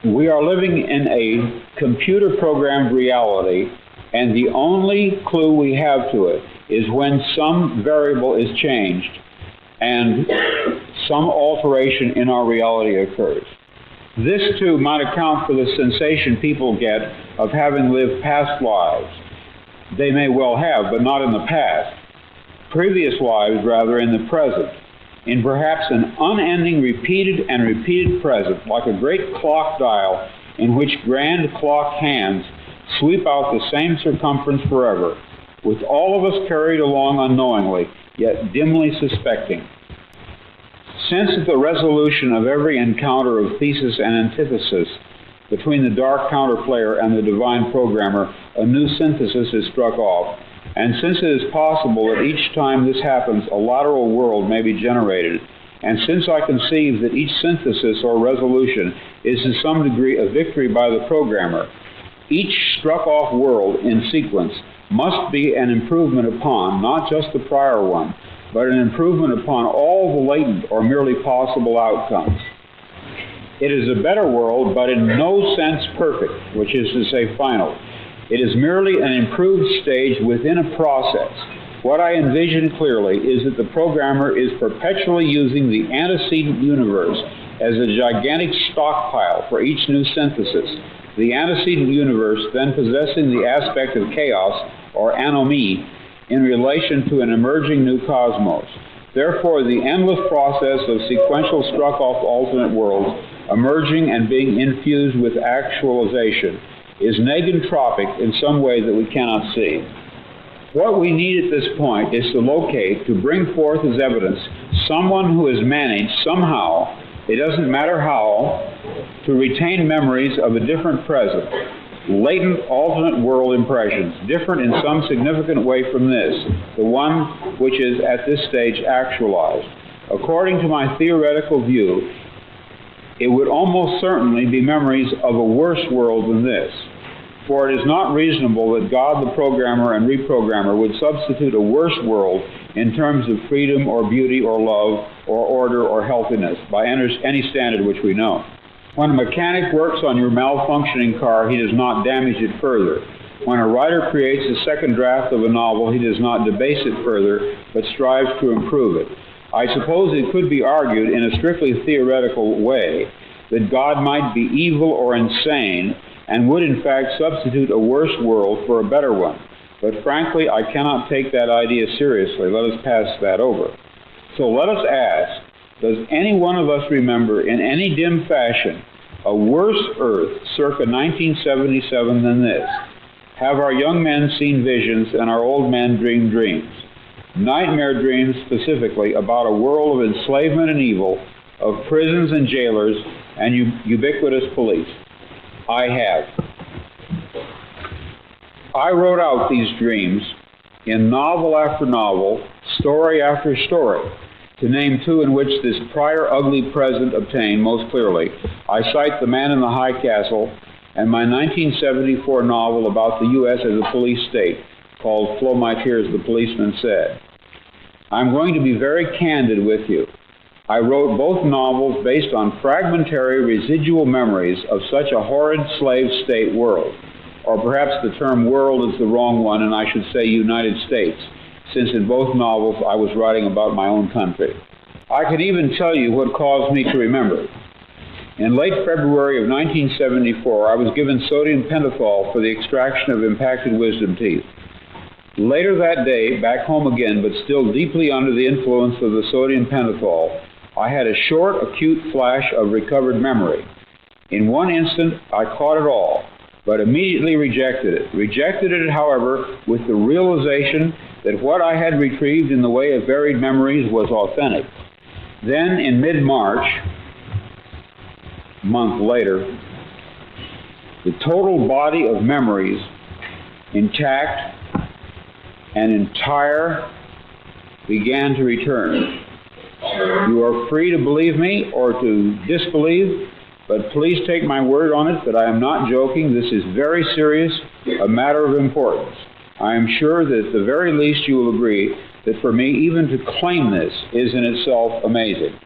We are living in a computer-programmed reality, and the only clue we have to it is when some variable is changed and some alteration in our reality occurs. This, too, might account for the sensation people get of having lived past lives. They may well have, but not in the past. Previous lives, rather, in the present, in perhaps an unending repeated and repeated present, like a great clock dial in which grand clock hands sweep out the same circumference forever, with all of us carried along unknowingly, yet dimly suspecting. Since at the resolution of every encounter of thesis and antithesis between the dark counterplayer and the divine programmer, a new synthesis is struck off, and since it is possible that each time this happens, a lateral world may be generated, and since I conceive that each synthesis or resolution is to some degree a victory by the programmer, each struck-off world in sequence must be an improvement upon not just the prior one, but an improvement upon all the latent or merely possible outcomes. It is a better world, but in no sense perfect, which is to say final. It is merely an improved stage within a process. What I envision clearly is that the programmer is perpetually using the antecedent universe as a gigantic stockpile for each new synthesis, the antecedent universe then possessing the aspect of chaos, or anomie, in relation to an emerging new cosmos. Therefore, the endless process of sequential struck-off alternate worlds emerging and being infused with actualization is negentropic in some way that we cannot see. What we need at this point is to locate, to bring forth as evidence, someone who has managed somehow, it doesn't matter how, to retain memories of a different present, latent alternate world impressions, different in some significant way from this, the one which is at this stage actualized. According to my theoretical view, it would almost certainly be memories of a worse world than this. For it is not reasonable that God the programmer and reprogrammer would substitute a worse world in terms of freedom or beauty or love or order or healthiness by any standard which we know. When a mechanic works on your malfunctioning car, he does not damage it further. When a writer creates a second draft of a novel, he does not debase it further, but strives to improve it. I suppose it could be argued in a strictly theoretical way that God might be evil or insane and would in fact substitute a worse world for a better one. But frankly, I cannot take that idea seriously. Let us pass that over. So let us ask, does any one of us remember in any dim fashion a worse Earth circa 1977 than this? Have our young men seen visions and our old men dreamed dreams? Nightmare dreams specifically about a world of enslavement and evil, of prisons and jailers and ubiquitous police? I have. I wrote out these dreams in novel after novel, story after story. To name two in which this prior ugly present obtained most clearly, I cite The Man in the High Castle and my 1974 novel about the U.S. as a police state, called Flow My Tears, the Policeman Said. I'm going to be very candid with you. I wrote both novels based on fragmentary residual memories of such a horrid slave state world. Or perhaps the term world is the wrong one, and I should say United States, since in both novels I was writing about my own country. I can even tell you what caused me to remember. In late February of 1974, I was given sodium pentothal for the extraction of impacted wisdom teeth. Later that day, back home again, but still deeply under the influence of the sodium pentothal, I had a short, acute flash of recovered memory. In one instant, I caught it all, but immediately rejected it. Rejected it, however, with the realization that what I had retrieved in the way of varied memories was authentic. Then, in mid-March, a month later, the total body of memories, intact and entire, began to return. You are free to believe me or to disbelieve, but please take my word on it that I am not joking. This is very serious, a matter of importance. I am sure that at the very least you will agree that for me even to claim this is in itself amazing.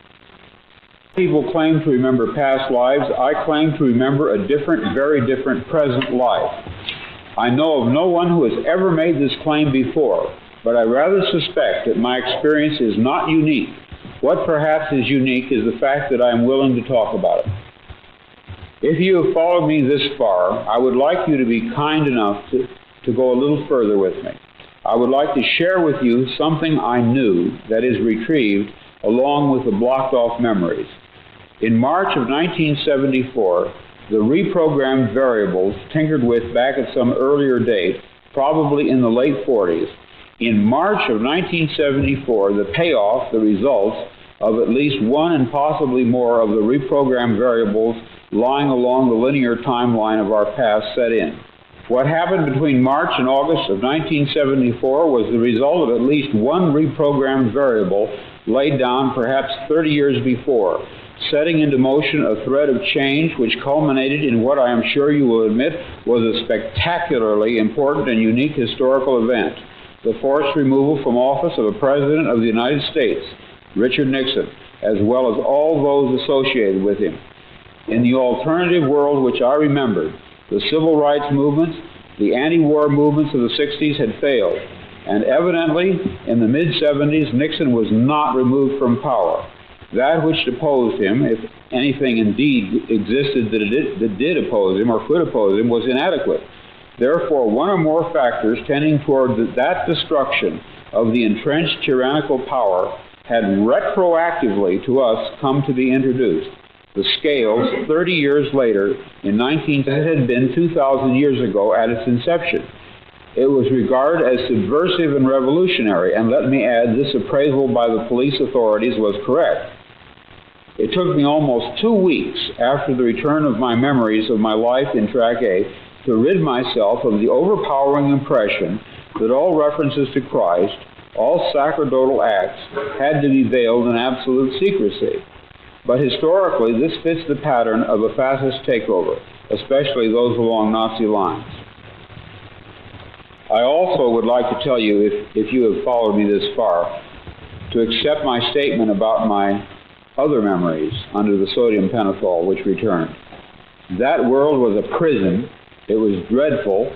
People claim to remember past lives. I claim to remember a different, very different present life. I know of no one who has ever made this claim before, but I rather suspect that my experience is not unique. What perhaps is unique is the fact that I am willing to talk about it. If you have followed me this far, I would like you to be kind enough to go a little further with me. I would like to share with you something I knew that is retrieved along with the blocked-off memories. In March of 1974, the reprogrammed variables tinkered with back at some earlier date, probably in the late 40s. In March of 1974, the payoff, the results of at least one and possibly more of the reprogrammed variables lying along the linear timeline of our past set in. What happened between March and August of 1974 was the result of at least one reprogrammed variable laid down perhaps 30 years before, setting into motion a thread of change which culminated in what I am sure you will admit was a spectacularly important and unique historical event, the forced removal from office of a President of the United States, Richard Nixon, as well as all those associated with him. In the alternative world which I remembered, the civil rights movements, the anti-war movements of the 60s had failed, and evidently, in the mid-70s, Nixon was not removed from power. That which deposed him, if anything indeed existed that did oppose him or could oppose him, was inadequate. Therefore, one or more factors tending toward that destruction of the entrenched tyrannical power had retroactively to us come to be introduced. The scales, 30 years later, it had been 2,000 years ago at its inception. It was regarded as subversive and revolutionary, and let me add, this appraisal by the police authorities was correct. It took me almost 2 weeks after the return of my memories of my life in Track A to rid myself of the overpowering impression that all references to Christ, all sacerdotal acts, had to be veiled in absolute secrecy. But historically, this fits the pattern of a fascist takeover, especially those along Nazi lines. I also would like to tell you, if you have followed me this far, to accept my statement about my other memories under the sodium pentothal which returned. That world was a prison. It was dreadful.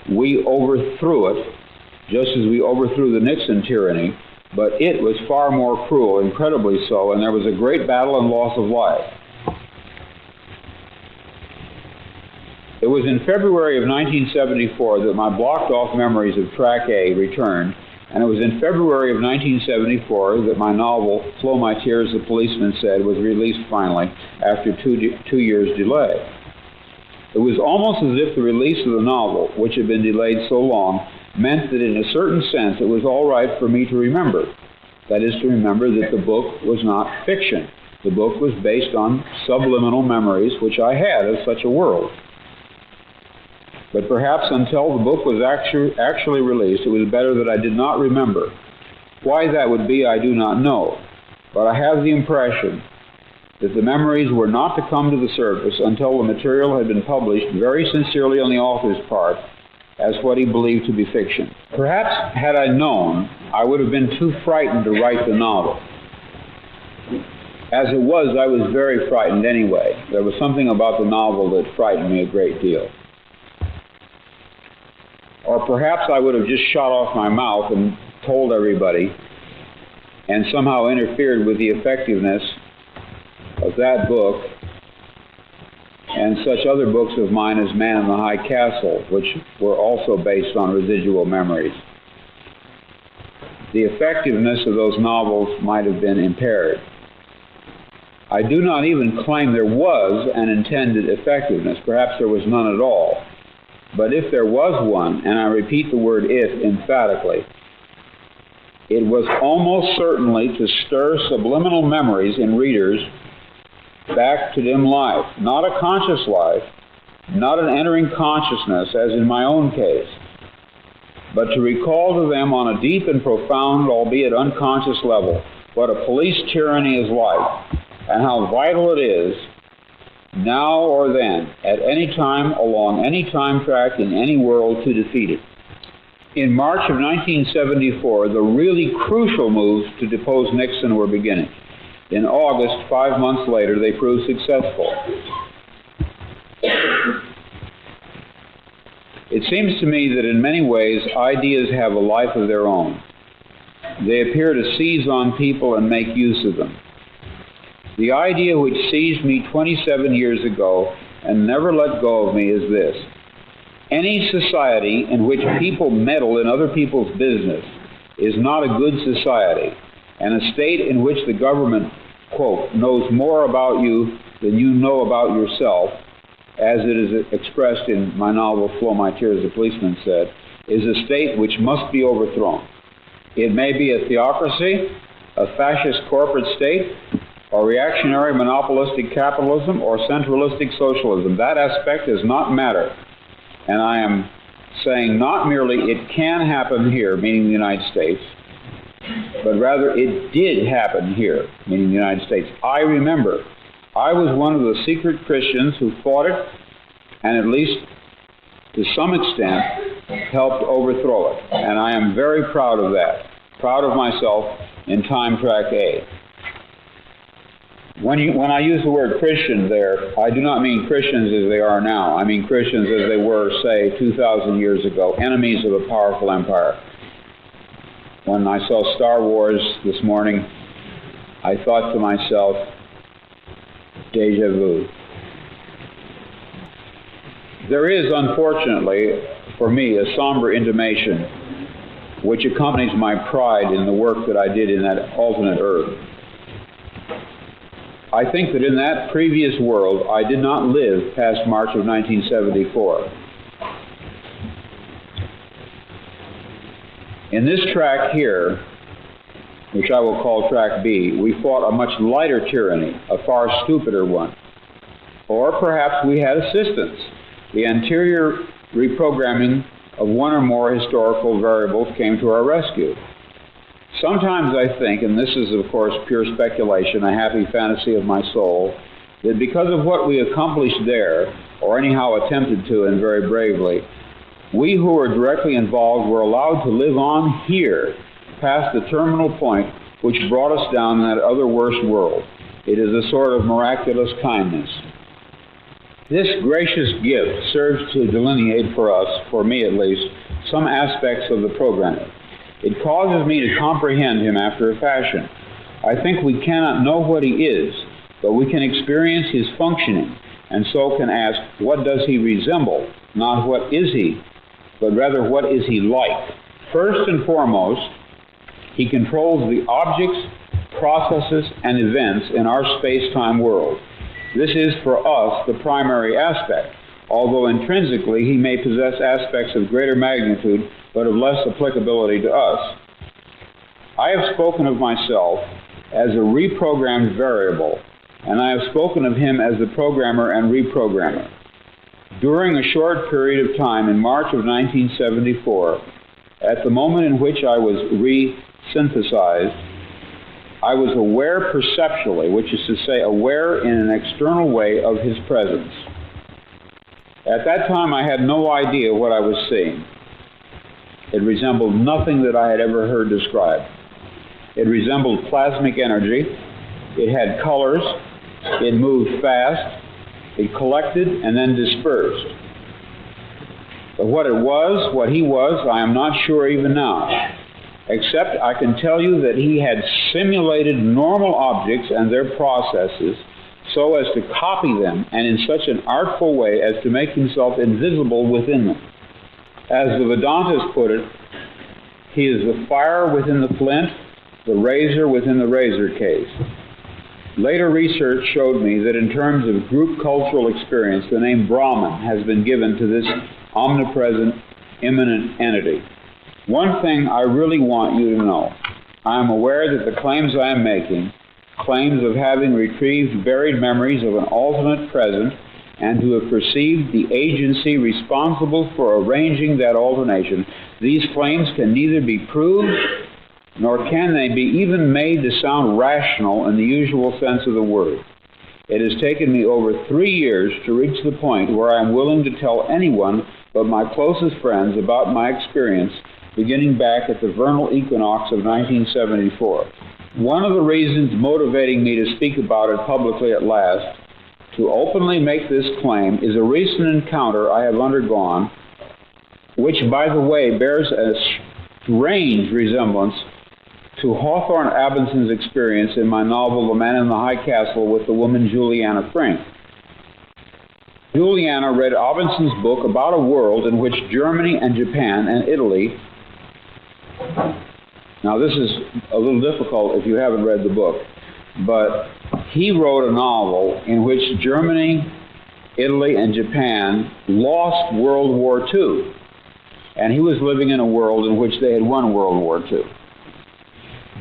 We overthrew it, just as we overthrew the Nixon tyranny, but it was far more cruel, incredibly so, and there was a great battle and loss of life. It was in February of 1974 that my blocked-off memories of Track A returned, and it was in February of 1974 that my novel, Flow My Tears, the Policeman Said, was released finally after two years' delay. It was almost as if the release of the novel, which had been delayed so long, meant that in a certain sense it was all right for me to remember. That is, to remember that the book was not fiction. The book was based on subliminal memories which I had of such a world. But perhaps until the book was actually released, it was better that I did not remember. Why that would be, I do not know. But I have the impression that the memories were not to come to the surface until the material had been published very sincerely on the author's part as what he believed to be fiction. Perhaps, had I known, I would have been too frightened to write the novel. As it was, I was very frightened anyway. There was something about the novel that frightened me a great deal. Or perhaps I would have just shot off my mouth and told everybody and somehow interfered with the effectiveness of that book and such other books of mine as Man in the High Castle, which were also based on residual memories. The effectiveness of those novels might have been impaired. I do not even claim there was an intended effectiveness. Perhaps there was none at all. But if there was one, and I repeat the word if emphatically, it was almost certainly to stir subliminal memories in readers back to dim life, not a conscious life, not an entering consciousness as in my own case, but to recall to them on a deep and profound, albeit unconscious level, what a police tyranny is like and how vital it is now or then, at any time, along any time track, in any world, to defeat it. In March of 1974, the really crucial moves to depose Nixon were beginning. In August, 5 months later, they proved successful. It seems to me that in many ways, ideas have a life of their own. They appear to seize on people and make use of them. The idea which seized me 27 years ago and never let go of me is this: any society in which people meddle in other people's business is not a good society, and a state in which the government, quote, knows more about you than you know about yourself, as it is expressed in my novel Flow My Tears, the Policeman Said, is a state which must be overthrown. It may be a theocracy, a fascist corporate state, or reactionary monopolistic capitalism, or centralistic socialism. That aspect does not matter. And I am saying not merely it can happen here, meaning the United States, but rather it did happen here, meaning the United States. I remember I was one of the secret Christians who fought it, and at least to some extent helped overthrow it. And I am very proud of that, proud of myself in Time Track A. When I use the word Christian there, I do not mean Christians as they are now. I mean Christians as they were, say, 2,000 years ago, enemies of a powerful empire. When I saw Star Wars this morning, I thought to myself, déjà vu. There is, unfortunately, for me, a somber intimation which accompanies my pride in the work that I did in that alternate earth. I think that in that previous world, I did not live past March of 1974. In this track here, which I will call Track B, we fought a much lighter tyranny, a far stupider one. Or perhaps we had assistance, the anterior reprogramming of one or more historical variables came to our rescue. Sometimes I think, and this is of course pure speculation, a happy fantasy of my soul, that because of what we accomplished there, or anyhow attempted to and very bravely, we who were directly involved were allowed to live on here, past the terminal point which brought us down in that other worse world. It is a sort of miraculous kindness. This gracious gift serves to delineate for us, for me at least, some aspects of the programming. It causes me to comprehend him after a fashion. I think we cannot know what he is, but we can experience his functioning, and so can ask, what does he resemble? Not what is he, but rather what is he like? First and foremost, he controls the objects, processes, and events in our space-time world. This is, for us, the primary aspect, although intrinsically he may possess aspects of greater magnitude but of less applicability to us. I have spoken of myself as a reprogrammed variable, and I have spoken of him as the programmer and reprogrammer. During a short period of time in March of 1974, at the moment in which I was re-synthesized, I was aware perceptually, which is to say aware in an external way of his presence. At that time I had no idea what I was seeing. It resembled nothing that I had ever heard described. It resembled plasmic energy. It had colors. It moved fast. It collected and then dispersed. But what it was, what he was, I am not sure even now. Except I can tell you that he had simulated normal objects and their processes so as to copy them, and in such an artful way as to make himself invisible within them. As the Vedantas put it, he is the fire within the flint, the razor within the razor case. Later research showed me that in terms of group cultural experience, the name Brahman has been given to this omnipresent, immanent entity. One thing I really want you to know, I am aware that the claims I am making, claims of having retrieved buried memories of an alternate present, and to have perceived the agency responsible for arranging that alternation, these claims can neither be proved nor can they be even made to sound rational in the usual sense of the word. It has taken me over 3 years to reach the point where I am willing to tell anyone but my closest friends about my experience beginning back at the vernal equinox of 1974. One of the reasons motivating me to speak about it publicly at last, to openly make this claim, is a recent encounter I have undergone, which, by the way, bears a strange resemblance to Hawthorne Abinson's experience in my novel The Man in the High Castle with the woman Juliana Frink. Juliana read Abinson's book about a world in which Germany and Japan and Italy. Now this is a little difficult if you haven't read the book, but he wrote a novel in which Germany, Italy, and Japan lost World War II, and he was living in a world in which they had won World War II.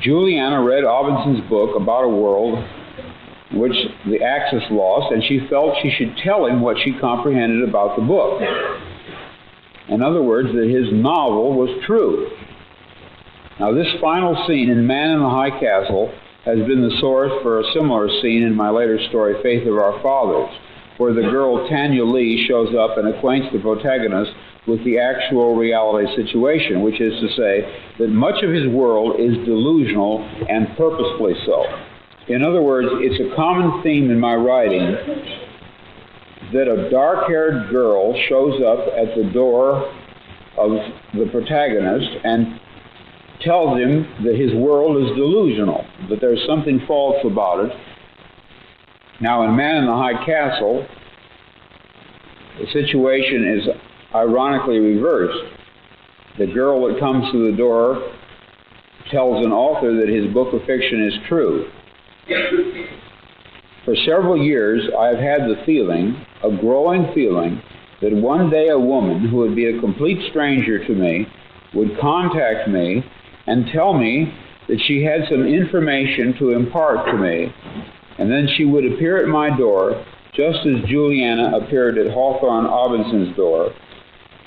Juliana read Abinson's book about a world in which the Axis lost, and she felt she should tell him what she comprehended about the book. In other words, that his novel was true. Now, this final scene in Man in the High Castle has been the source for a similar scene in my later story, Faith of Our Fathers, where the girl Tanya Lee shows up and acquaints the protagonist with the actual reality situation, which is to say that much of his world is delusional and purposefully so. In other words, it's a common theme in my writing that a dark-haired girl shows up at the door of the protagonist and tells him that his world is delusional, that there's something false about it. Now, in Man in the High Castle, the situation is ironically reversed. The girl that comes to the door tells an author that his book of fiction is true. For several years, I have had the feeling, a growing feeling, that one day a woman who would be a complete stranger to me would contact me and tell me that she had some information to impart to me, and then she would appear at my door just as Juliana appeared at Hawthorne Abinson's door,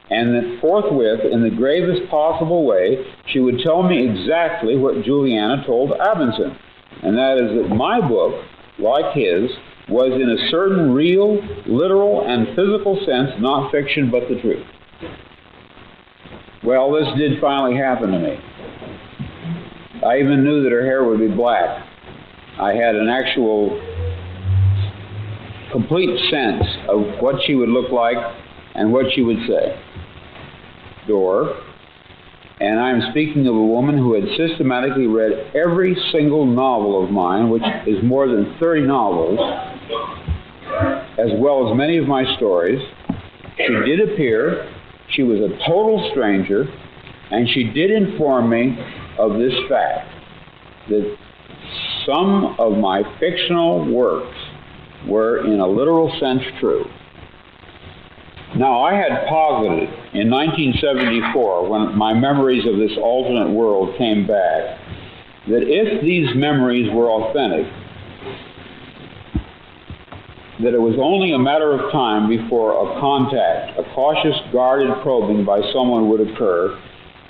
and that forthwith, in the gravest possible way, she would tell me exactly what Juliana told Abinson, and that is that my book, like his, was in a certain real, literal, and physical sense not fiction but the truth. Well, this did finally happen to me. I even knew that her hair would be black. I had an actual complete sense of what she would look like and what she would say. Door. And I'm speaking of a woman who had systematically read every single novel of mine, which is more than 30 novels, as well as many of my stories. She did appear. She was a total stranger, and she did inform me of this fact, that some of my fictional works were in a literal sense true. Now, I had posited in 1974, when my memories of this alternate world came back, that if these memories were authentic, that it was only a matter of time before a contact, a cautious, guarded probing by someone would occur,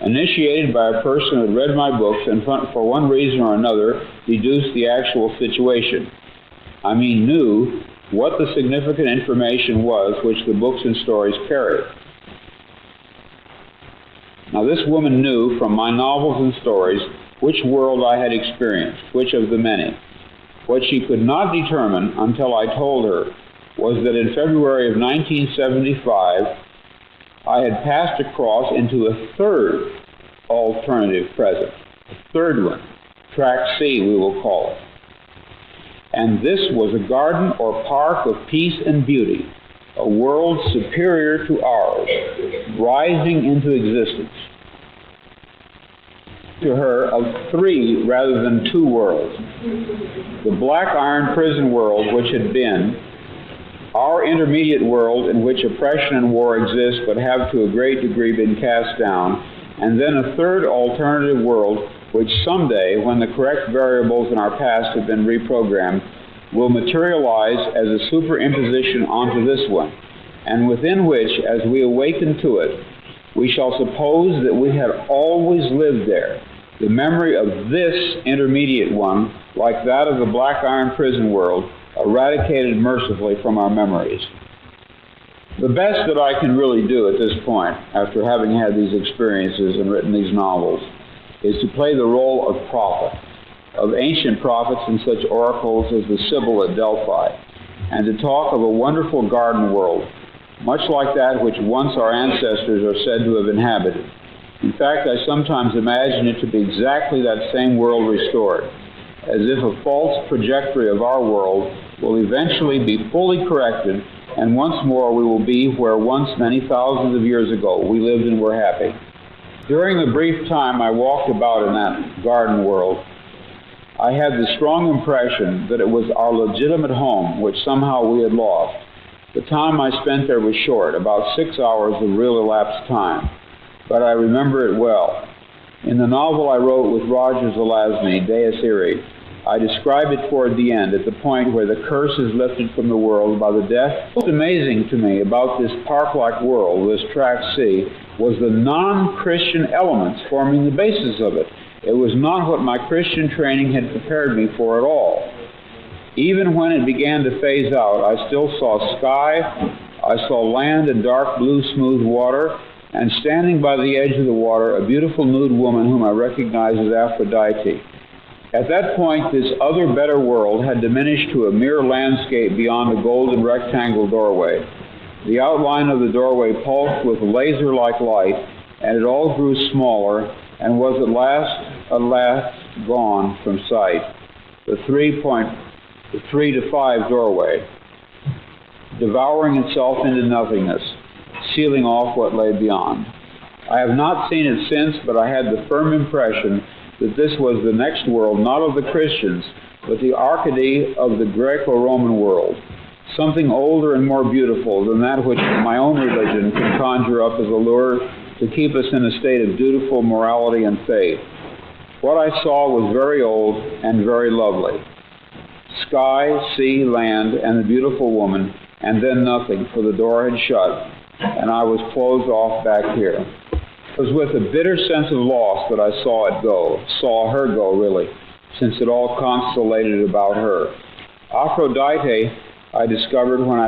initiated by a person who had read my books and for one reason or another deduced the actual situation. I mean, knew what the significant information was which the books and stories carried. Now, this woman knew from my novels and stories which world I had experienced, which of the many. What she could not determine until I told her was that in February of 1975, I had passed across into a third alternative present, a third one, Track C, we will call it. And this was a garden or park of peace and beauty, a world superior to ours, rising into existence. To her, of three rather than two worlds. The black iron prison world, which had been, our intermediate world in which oppression and war exist but have to a great degree been cast down, and then a third alternative world which someday, when the correct variables in our past have been reprogrammed, will materialize as a superimposition onto this one, and within which, as we awaken to it, we shall suppose that we had always lived there. The memory of this intermediate one, like that of the black iron prison world, eradicated mercifully from our memories. The best that I can really do at this point, after having had these experiences and written these novels, is to play the role of prophet. of ancient prophets and such oracles as the Sibyl at Delphi, and to talk of a wonderful garden world, much like that which once our ancestors are said to have inhabited. In fact, I sometimes imagine it to be exactly that same world restored, as if a false trajectory of our world will eventually be fully corrected, and once more we will be where once many thousands of years ago we lived and were happy. During the brief time I walked about in that garden world, I had the strong impression that it was our legitimate home which somehow we had lost. The time I spent there was short, about 6 hours of real elapsed time, but I remember it well. In the novel I wrote with Roger Zelazny, Deus Irae, I describe it toward the end, at the point where the curse is lifted from the world by the death. What's amazing to me about this park-like world, this tract C, was the non-Christian elements forming the basis of it. It was not what my Christian training had prepared me for at all. Even when it began to phase out, I still saw sky, I saw land and dark blue smooth water, and standing by the edge of the water, a beautiful nude woman whom I recognized as Aphrodite. At that point, this other, better world had diminished to a mere landscape beyond a golden rectangle doorway. The outline of the doorway pulsed with laser-like light, and it all grew smaller and was at last gone from sight. The 3 to 5 doorway, devouring itself into nothingness, sealing off what lay beyond. I have not seen it since, but I had the firm impression that this was the next world, not of the Christians, but the Arcady of the Greco-Roman world, something older and more beautiful than that which my own religion can conjure up as a lure to keep us in a state of dutiful morality and faith. What I saw was very old and very lovely. Sky, sea, land, and the beautiful woman, and then nothing, for the door had shut, and I was closed off back here. It was with a bitter sense of loss that I saw her go, really, since it all constellated about her. Aphrodite, I discovered when I